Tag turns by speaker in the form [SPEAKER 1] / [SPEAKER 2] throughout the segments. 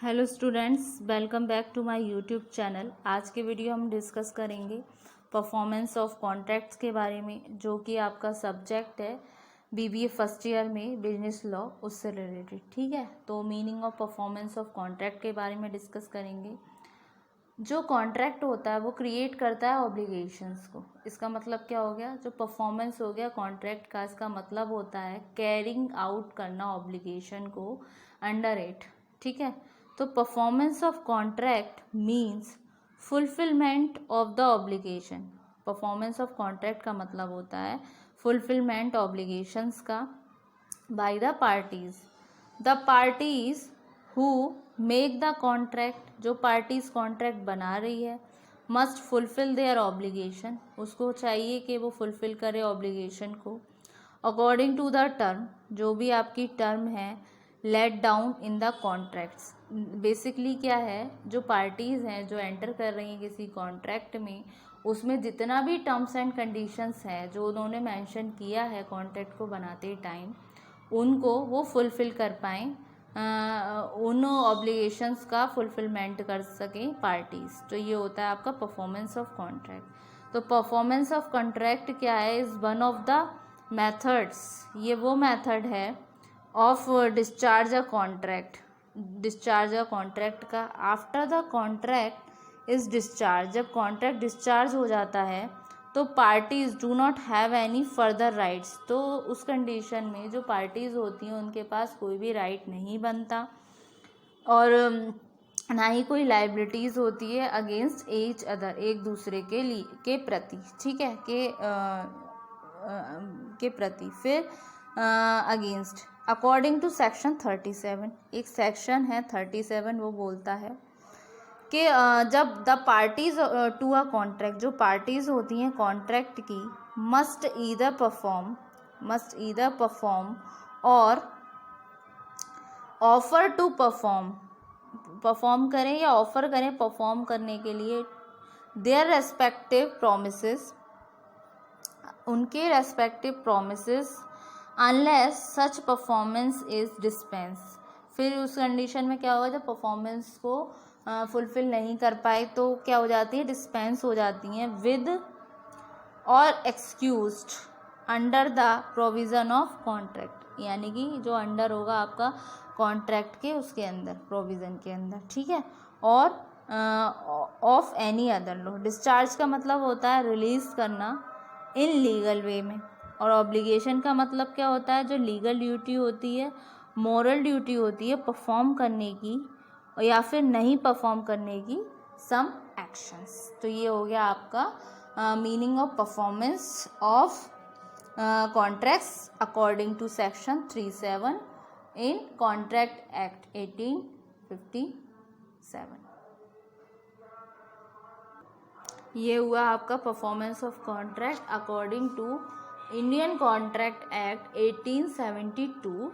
[SPEAKER 1] Hello students, welcome back to my YouTube channel. आज के video हम डिस्कस करेंगे परफॉर्मेंस ऑफ कॉन्ट्रैक्ट्स के बारे में, जो कि आपका सब्जेक्ट है बीबीए फर्स्ट ईयर में बिजनेस लॉ, उससे रिलेटेड। ठीक है, तो meaning of performance of contract के बारे में डिस्कस करेंगे। जो कॉन्ट्रैक्ट होता है वो क्रिएट करता है ऑब्लिगेशंस को। इसका मतलब क्या हो गया? जो परफॉर्मेंस हो गया कॉन्ट्रैक्ट का, इसका मतलब होता है कैरिंग आउट करना ऑब्लिगेशन को अंडर इट। ठीक है, तो performance of contract means fulfilment of the obligation. Performance of contract का मतलब होता है फुलफिलमेंट ऑब्लिगेशंस का by the parties who make the contract. जो पार्टीज कॉन्ट्रैक्ट बना रही है मस्ट फुलफिल देयर ऑब्लिगेशन, उसको चाहिए कि वो फुलफिल करे ऑब्लिगेशन को अकॉर्डिंग टू द टर्म, जो भी आपकी टर्म है laid down in the contracts. Basically क्या है, जो पार्टीज़ हैं जो एंटर कर रही हैं किसी कॉन्ट्रैक्ट में, उसमें जितना भी टर्म्स एंड कंडीशंस हैं जो उन्होंने मेंशन किया है कॉन्ट्रैक्ट को बनाते टाइम, उनको वो फुलफ़िल कर पाएँ, उन ऑब्लिगेशंस का फुलफिलमेंट कर सकें पार्टीज़। तो ये होता है आपका परफॉर्मेंस ऑफ कॉन्ट्रैक्ट। तो परफॉर्मेंस ऑफ कॉन्ट्रैक्ट क्या है? Is one of the methods, ये वो मेथड है of discharge a contract, discharge a contract का। After the contract is discharge, जब कॉन्ट्रैक्ट डिस्चार्ज हो जाता है तो parties do not have any further rights. तो उस कंडीशन में जो पार्टीज होती हैं उनके पास कोई भी राइट नहीं बनता और ना ही कोई लाइबिलिटीज़ होती है अगेंस्ट ईच अदर, एक दूसरे के प्रति। ठीक है, के प्रति। फिर अगेंस्ट अकॉर्डिंग टू सेक्शन 37, एक सेक्शन है 37, वो बोलता है कि जब the parties to a contract, जो पार्टीज होती हैं कॉन्ट्रैक्ट की, मस्ट ईदर परफॉर्म और ऑफर टू परफॉर्म करें या ऑफर करें परफॉर्म करने के लिए देयर रेस्पेक्टिव प्रोमिसेस, उनके respective promises, unless such performance is dispense. फिर उस कंडीशन में क्या होगा, जब परफॉर्मेंस को फुलफिल नहीं कर पाए तो क्या हो जाती है, डिस्पेंस हो जाती हैं विद और excused under the provision of contract, यानी कि जो अंडर होगा आपका कॉन्ट्रैक्ट के, उसके अंदर, प्रोविज़न के अंदर। ठीक है, और of any other law. Discharge का मतलब होता है रिलीज़ करना इन लीगल वे में, और ऑब्लिगेशन का मतलब क्या होता है, जो लीगल ड्यूटी होती है, मॉरल ड्यूटी होती है परफॉर्म करने की या फिर नहीं परफॉर्म करने की सम एक्शंस। तो ये हो गया आपका meaning of performance of contracts according to section 37 in contract act 1857। ये हुआ आपका performance of contract according to Indian contract act 1872।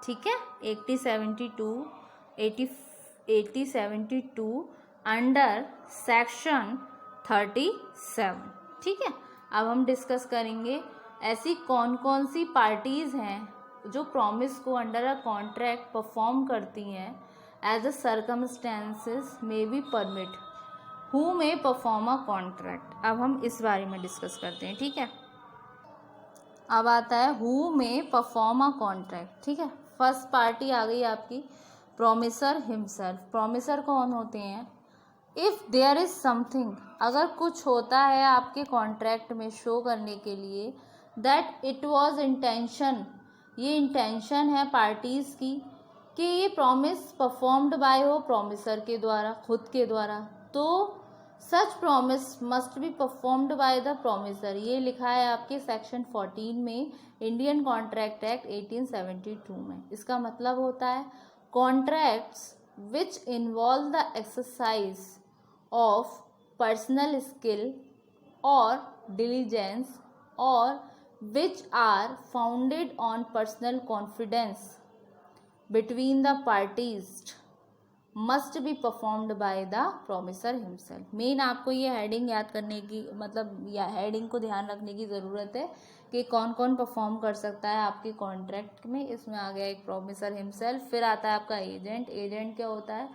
[SPEAKER 1] ठीक है, 1872 अंडर सेक्शन 37। ठीक है, अब हम डिस्कस करेंगे ऐसी कौन कौन सी पार्टीज़ हैं जो प्रॉमिस को अंडर अ कॉन्ट्रैक्ट परफॉर्म करती हैं as a circumstances may be permit, who may perform a contract. अब हम इस बारे में डिस्कस करते हैं। ठीक है, अब आता है who may perform a contract. ठीक है, फर्स्ट पार्टी आ गई आपकी प्रोमिसर हिमसेल्फ। प्रोमिसर कौन होते हैं? इफ़ देयर इज़ समथिंग, अगर कुछ होता है आपके कॉन्ट्रैक्ट में शो करने के लिए दैट इट वाज इंटेंशन, ये इंटेंशन है पार्टीज़ की कि ये प्रॉमिस परफॉर्म्ड बाय हो प्रोमिसर के द्वारा, खुद के द्वारा, तो such promise must be performed by the promisor. ये लिखा है आपके सेक्शन 14 में इंडियन कॉन्ट्रैक्ट एक्ट 1872 में। इसका मतलब होता है contracts which involve the exercise of personal skill और diligence or which are founded on personal confidence between the parties must be performed by the promisor himself। Main आपको ये heading याद करने की, मतलब या हेडिंग को ध्यान रखने की ज़रूरत है कि कौन कौन परफॉर्म कर सकता है आपके कॉन्ट्रैक्ट में। इसमें आ गया एक प्रॉमिसर हिमसेल्फ। फिर आता है आपका एजेंट। एजेंट क्या होता है?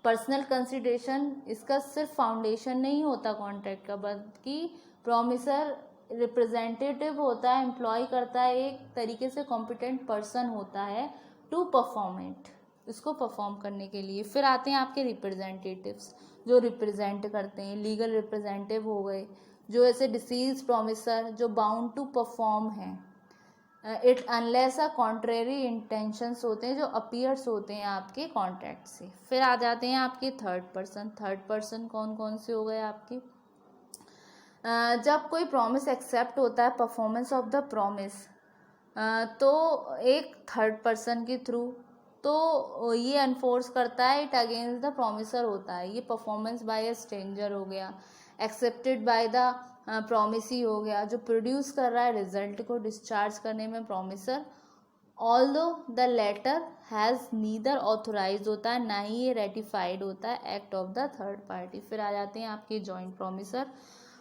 [SPEAKER 1] Personal consideration. इसका सिर्फ फाउंडेशन नहीं होता कॉन्ट्रैक्ट का, बल्कि प्रॉमिसर रिप्रेजेंटेटिव होता है, एम्प्लॉय करता है, एक तरीके से कॉम्पिटेंट पर्सन होता है टू परफॉर्म इट, इसको परफॉर्म करने के लिए। फिर आते हैं आपके रिप्रेजेंटेटिव्स, जो रिप्रेजेंट करते हैं। लीगल रिप्रेजेंटेटिव हो गए, जो ऐसे डिसीज प्रॉमिसर जो बाउंड टू परफॉर्म है it unless a contrary intentions होते हैं, जो अपीयर्स होते हैं आपके कॉन्ट्रैक्ट से। फिर आ जाते हैं आपके थर्ड पर्सन। थर्ड पर्सन कौन कौन से हो गए आपके? जब कोई प्रॉमिस एक्सेप्ट होता है, परफॉर्मेंस ऑफ द प्रॉमिस, तो एक थर्ड पर्सन के थ्रू, तो ये एनफोर्स करता है, इट अगेंस्ट द प्रॉमिसर होता है। ये परफॉर्मेंस बाय अ स्ट्रेंजर हो गया, एक्सेप्टेड बाय द प्रॉमिसी हो गया, जो प्रोड्यूस कर रहा है रिजल्ट को डिस्चार्ज करने में promisor. Although the latter has neither authorize होता है, ना ही ये रेटिफाइड होता है act of the third party. फिर आ जाते हैं आपके जॉइंट प्रॉमिसर।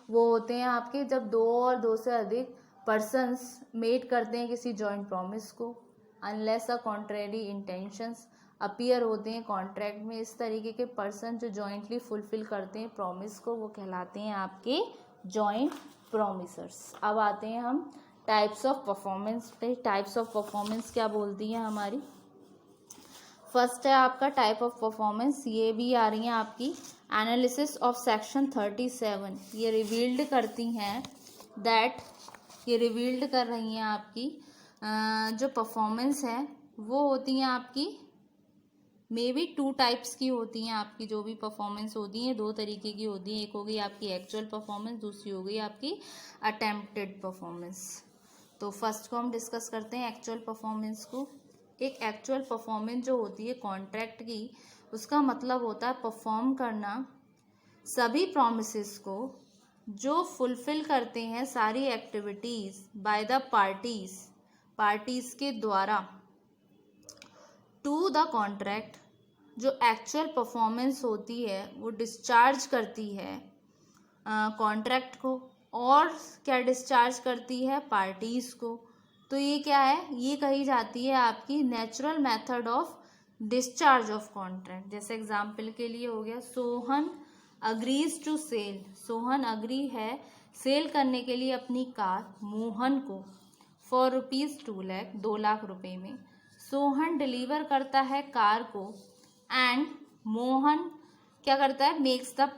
[SPEAKER 1] वो होते हैं आपके जब दो और दो से अधिक पर्सन्स मेट करते हैं किसी जॉइंट प्रॉमिस को, unless a contrary intentions appear होते हैं कॉन्ट्रैक्ट में। इस तरीके के पर्सन जो जॉइंटली फुलफिल करते हैं प्रॉमिस को, वो कहलाते हैं आपके जॉइंट प्रॉमिसर्स। अब आते हैं हम टाइप्स ऑफ परफॉर्मेंस पे। टाइप्स ऑफ परफॉर्मेंस क्या बोलती है हमारी? फर्स्ट है आपका टाइप ऑफ परफॉर्मेंस, ये भी आ रही है आपकी एनालिसिस ऑफ सेक्शन 37। ये रिवील्ड करती हैं दैट, ये रिवील्ड कर रही हैं आपकी जो परफॉर्मेंस है वो होती हैं आपकी मे बी टू टाइप्स की होती हैं। आपकी जो भी परफॉर्मेंस होती हैं दो तरीके की होती हैं। एक हो गई आपकी एक्चुअल परफॉर्मेंस, दूसरी हो गई आपकी अटेम्प्टेड परफॉर्मेंस। तो फर्स्ट को हम डिस्कस करते हैं एक्चुअल परफॉर्मेंस को। एक एक्चुअल परफॉर्मेंस जो होती है कॉन्ट्रैक्ट की, उसका मतलब होता है परफॉर्म करना सभी प्रॉमिसेस को जो फुलफिल करते हैं सारी एक्टिविटीज़ बाय द पार्टीज़ के द्वारा टू द कॉन्ट्रैक्ट। जो एक्चुअल परफॉर्मेंस होती है वो डिस्चार्ज करती है कॉन्ट्रैक्ट को, और क्या डिस्चार्ज करती है? पार्टीज़ को। तो ये क्या है? ये कही जाती है आपकी natural method of discharge of contract. जैसे एग्जाम्पल के लिए हो गया, Sohan agrees to sell. Sohan agree है सेल करने के लिए अपनी कार मोहन को फॉर ₹2 लाख, 2 लाख रुपए में। सोहन डिलीवर करता है कार को एंड मोहन क्या करता है? मेक्स द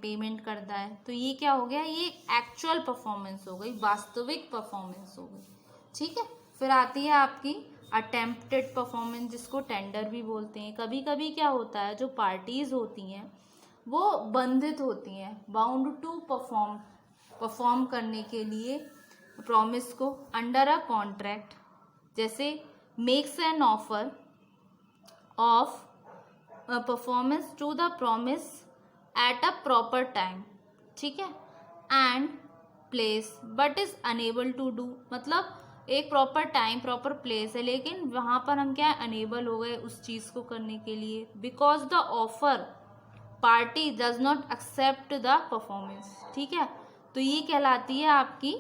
[SPEAKER 1] पेमेंट करता है। तो ये क्या हो गया? ये एक्चुअल परफॉर्मेंस हो गई, वास्तविक परफॉर्मेंस हो गई। ठीक है। फिर आती है आपकी अटेम्प्टेड परफॉर्मेंस, जिसको टेंडर भी बोलते हैं। कभी कभी क्या होता है, जो पार्टीज होती हैं वो बंधित होती हैं, बाउंड टू परफॉर्म करने के लिए प्रॉमिस को अंडर अ कॉन्ट्रैक्ट। जैसे makes an offer of performance to the promise at a proper time, ठीक है, and place but is unable to do. मतलब एक प्रॉपर टाइम प्रॉपर प्लेस है, लेकिन वहाँ पर हम क्या है? अनेबल हो गए उस चीज़ को करने के लिए, because the offer party does not accept the performance. ठीक है। तो ये कहलाती है आपकी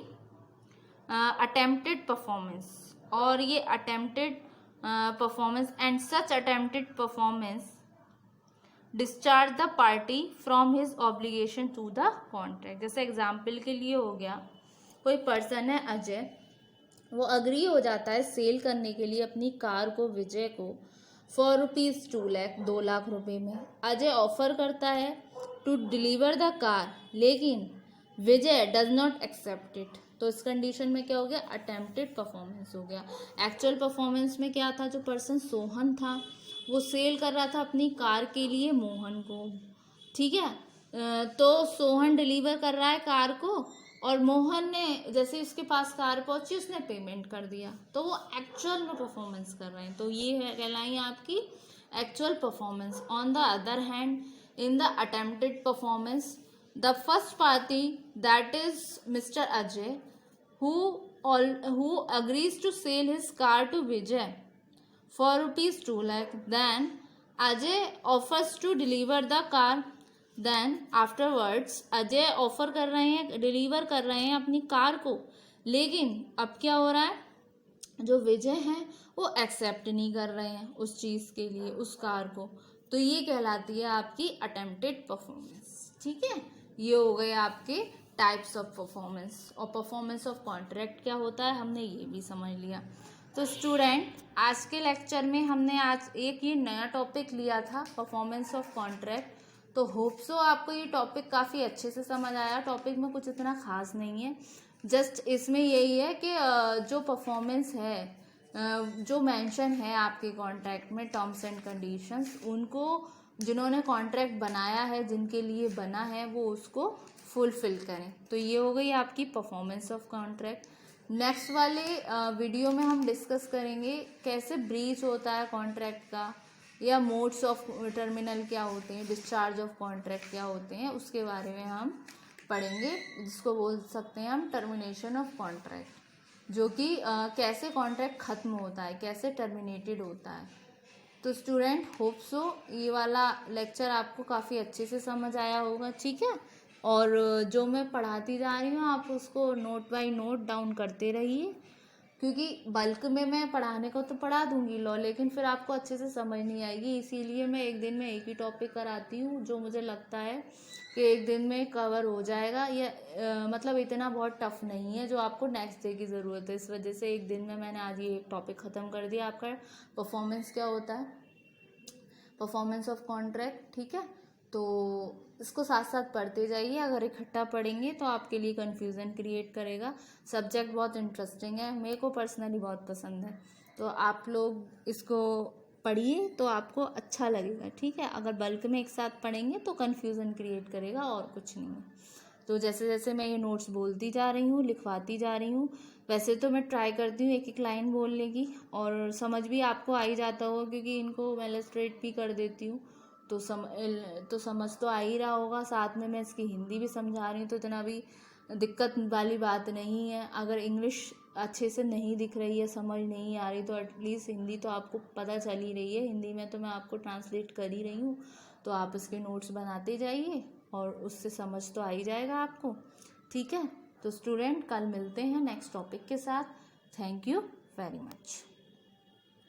[SPEAKER 1] अटेम्प्टेड परफॉर्मेंस। और ये attempted performance and such attempted performance discharge the party from his obligation to the contract. जैसे एग्जाम्पल के लिए हो गया, कोई पर्सन है अजय, वो अग्री हो जाता है सेल करने के लिए अपनी कार को विजय को फॉर ₹2 लाख, 2 लाख रुपए में। अजय ऑफर करता है टू डिलीवर द कार, लेकिन विजय डज नॉट एक्सेप्ट इट। तो इस कंडीशन में क्या हो गया? अटेम्प्टेड परफॉर्मेंस हो गया। एक्चुअल परफॉर्मेंस में क्या था? जो पर्सन सोहन था वो सेल कर रहा था अपनी कार के लिए मोहन को, ठीक है। तो सोहन डिलीवर कर रहा है कार को, और मोहन ने जैसे उसके पास कार पहुंची उसने पेमेंट कर दिया, तो वो एक्चुअल में परफॉर्मेंस कर रहे हैं। तो ये है कहलाई आपकी actual performance. On the other hand, in the attempted performance, the first party that is mister Ajay who agrees to sell his car to Vijay for ₹2 lakh, then Ajay offers to deliver the car, then afterwards Ajay offer कर रहे हैं, deliver कर रहे हैं अपनी car को लेकिन अब क्या हो रहा है, जो विजय हैं वो एक्सेप्ट नहीं कर रहे हैं उस चीज़ के लिए, उस कार को, तो ये कहलाती है आपकी अटेम्प्टेड परफॉर्मेंस। ठीक है, ये हो गए आपके टाइप्स ऑफ परफॉर्मेंस। और परफॉर्मेंस ऑफ कॉन्ट्रैक्ट क्या होता है हमने ये भी समझ लिया। तो स्टूडेंट, आज के लेक्चर में हमने आज एक ये नया टॉपिक लिया था, परफॉर्मेंस ऑफ कॉन्ट्रैक्ट। तो होप सो आपको ये टॉपिक काफ़ी अच्छे से समझ आया। टॉपिक में कुछ इतना खास नहीं है, जस्ट इसमें यही है कि जो परफॉर्मेंस है, जो मेंशन है आपके कॉन्ट्रैक्ट में, टर्म्स एंड कंडीशंस, उनको जिन्होंने कॉन्ट्रैक्ट बनाया है, जिनके लिए बना है, वो उसको फुलफिल करें। तो ये हो गई आपकी परफॉर्मेंस ऑफ कॉन्ट्रैक्ट। नेक्स्ट वाले वीडियो में हम डिस्कस करेंगे कैसे ब्रीच होता है कॉन्ट्रैक्ट का, या मोड्स ऑफ टर्मिनल क्या होते हैं, डिस्चार्ज ऑफ कॉन्ट्रैक्ट क्या होते हैं, उसके बारे में हम पढ़ेंगे, जिसको बोल सकते हैं हम टर्मिनेशन ऑफ कॉन्ट्रैक्ट, जो कि कैसे कॉन्ट्रैक्ट ख़त्म होता है, कैसे टर्मिनेटेड होता है। तो स्टूडेंट, होप सो ये वाला लेक्चर आपको काफ़ी अच्छे से समझ आया होगा। ठीक है, और जो मैं पढ़ाती जा रही हूँ आप उसको नोट बाय नोट डाउन करते रहिए, क्योंकि बल्क में मैं पढ़ाने को तो पढ़ा दूंगी लॉ, लेकिन फिर आपको अच्छे से समझ नहीं आएगी। इसीलिए मैं एक दिन में एक ही टॉपिक कराती हूँ, जो मुझे लगता है कि एक दिन में कवर हो जाएगा, या मतलब इतना बहुत टफ नहीं है जो आपको नेक्स्ट डे की ज़रूरत है। इस वजह से एक दिन में मैंने आज ये एक टॉपिक ख़त्म कर दिया, आपका परफॉर्मेंस क्या होता है, परफॉर्मेंस ऑफ कॉन्ट्रैक्ट। ठीक है, तो इसको साथ साथ पढ़ते जाइए। अगर इकट्ठा पढ़ेंगे तो आपके लिए कन्फ्यूज़न क्रिएट करेगा। सब्जेक्ट बहुत इंटरेस्टिंग है, मेरे को पर्सनली बहुत पसंद है, तो आप लोग इसको पढ़िए तो आपको अच्छा लगेगा। ठीक है, अगर बल्क में एक साथ पढ़ेंगे तो कन्फ्यूज़न क्रिएट करेगा, और कुछ नहीं है। तो जैसे जैसे मैं ये नोट्स बोलती जा रही हूँ, लिखवाती जा रही हूँ, वैसे तो मैं ट्राई करती हूँ एक एक लाइन बोलने की, और समझ भी आपको आ ही जाता होगा, क्योंकि इनको मैं इलस्ट्रेट भी कर देती हूँ, तो समझ तो आ ही रहा होगा। साथ में मैं इसकी हिंदी भी समझा रही हूँ, तो इतना भी दिक्कत वाली बात नहीं है। अगर इंग्लिश अच्छे से नहीं दिख रही है, समझ नहीं आ रही, तो एटलीस्ट हिंदी तो आपको पता चल ही रही है। हिंदी में तो मैं आपको ट्रांसलेट कर ही रही हूँ, तो आप इसके नोट्स बनाते जाइए और उससे समझ तो आ ही जाएगा आपको। ठीक है, तो स्टूडेंट, कल मिलते हैं नेक्स्ट टॉपिक के साथ। Thank you very much.